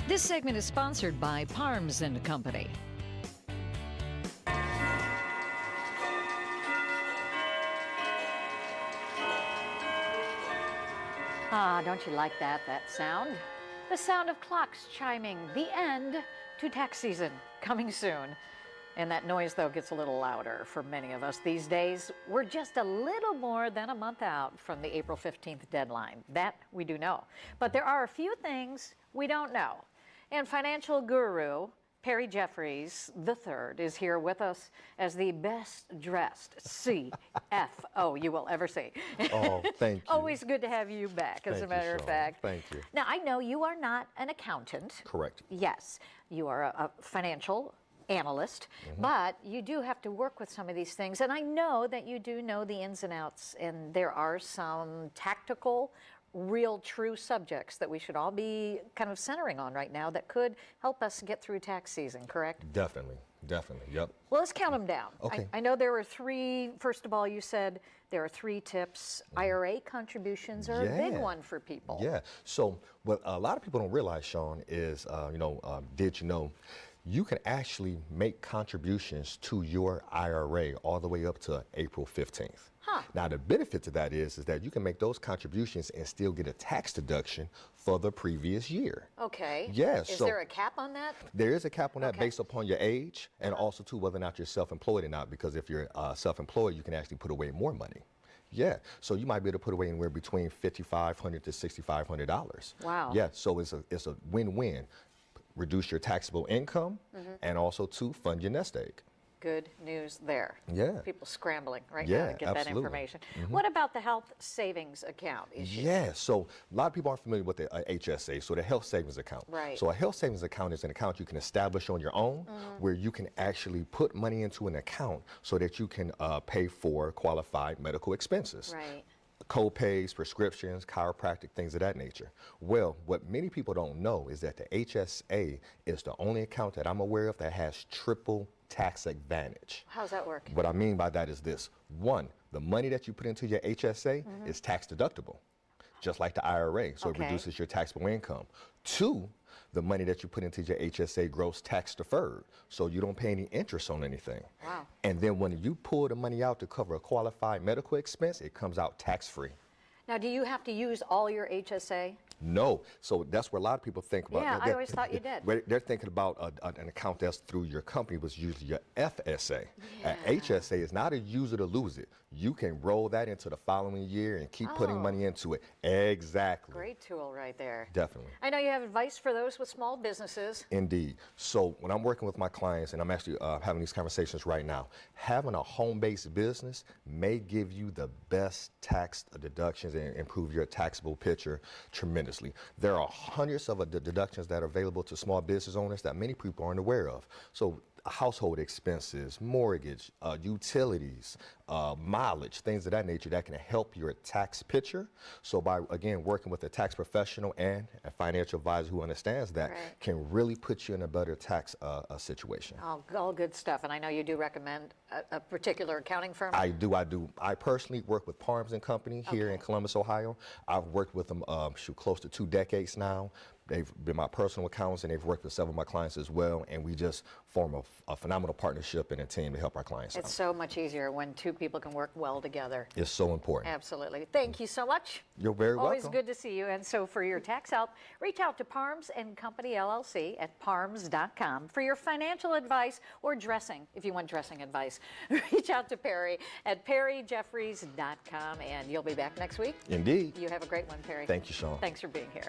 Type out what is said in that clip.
This segment is sponsored by Parms and Company. Ah, don't you like that sound? The sound of clocks chiming, the end to tax season, coming soon. And that noise, though, gets a little louder for many of us these days. We're just a little more than a month out from the April 15th deadline. That we do know. But there are a few things we don't know. And financial guru Perry Jeffries III is here with us as the best dressed CFO you will ever see. Oh, thank you. Always good to have you back, as a matter of fact. Thank you. Now, I know you are not an accountant. Correct. Yes, you are a financial analyst, but you do have to work with some of these things. And I know that you do know the ins and outs, and there are some tactical, real true subjects that we should all be kind of centering on right now that could help us get through tax season, correct? Definitely, yep. Well, let's count them down. Okay. I know there were three. First of all, you said there are 3 tips. IRA contributions are a big one for people. Yeah, so what a lot of people don't realize, Sean, is, did you know, you can actually make contributions to your IRA all the way up to April 15th. Huh. Now, the benefit to that is that you can make those contributions and still get a tax deduction for the previous year. Okay. Yes. Is there a cap on that? There is a cap on that based upon your age and also too whether or not you're self-employed or not, because if you're self-employed, you can actually put away more money. Yeah, so you might be able to put away anywhere between $5,500 to $6,500. Wow. Yeah, so it's a win-win. Reduce your taxable income and also to fund your nest egg. Good news there. Yeah. People scrambling right now to get that information. What about the health savings account issue? Yeah, so a lot of people aren't familiar with the HSA, so the health savings account. Right. So a health savings account is an account you can establish on your own where you can actually put money into an account so that you can pay for qualified medical expenses. Right. Co-pays, prescriptions, chiropractic, things of that nature. Well, what many people don't know is that the HSA is the only account that I'm aware of that has triple tax advantage. How's that work? What I mean by that is this. 1, the money that you put into your HSA is tax deductible, just like the IRA, so it reduces your taxable income. 2, the money that you put into your HSA grows tax deferred, so you don't pay any interest on anything. Wow. And then when you pull the money out to cover a qualified medical expense, it comes out tax-free. Now, do you have to use all your HSA? No, so that's what a lot of people think about. Yeah, I always thought you did. They're thinking about an account that's through your company, was usually your FSA. An HSA is not a use it or lose it. You can roll that into the following year and keep putting money into it. Exactly. Great tool right there. Definitely. I know you have advice for those with small businesses. Indeed. So when I'm working with my clients, and I'm actually having these conversations right now, having a home-based business may give you the best tax deductions and improve your taxable picture tremendously. There are hundreds of deductions that are available to small business owners that many people aren't aware of. So household expenses, mortgage, utilities, mileage, things of that nature that can help your tax picture. So by, again, working with a tax professional and a financial advisor who understands that can really put you in a better tax situation. All good stuff. And I know you do recommend a particular accounting firm. I do. I personally work with Parms and Company here in Columbus, Ohio. I've worked with them close to 2 decades now. They've been my personal accountants, and they've worked with several of my clients as well, and we just form a phenomenal partnership and a team to help our clients out. It's so much easier when 2 people can work well together. It's so important. Absolutely. Thank you so much. You're very welcome. Always good to see you. And so for your tax help, reach out to Parms and Company LLC at parms.com for your financial advice or dressing, if you want dressing advice. Reach out to Perry at perryjeffries.com, and you'll be back next week. Indeed. You have a great one, Perry. Thank you, Sean. Thanks for being here.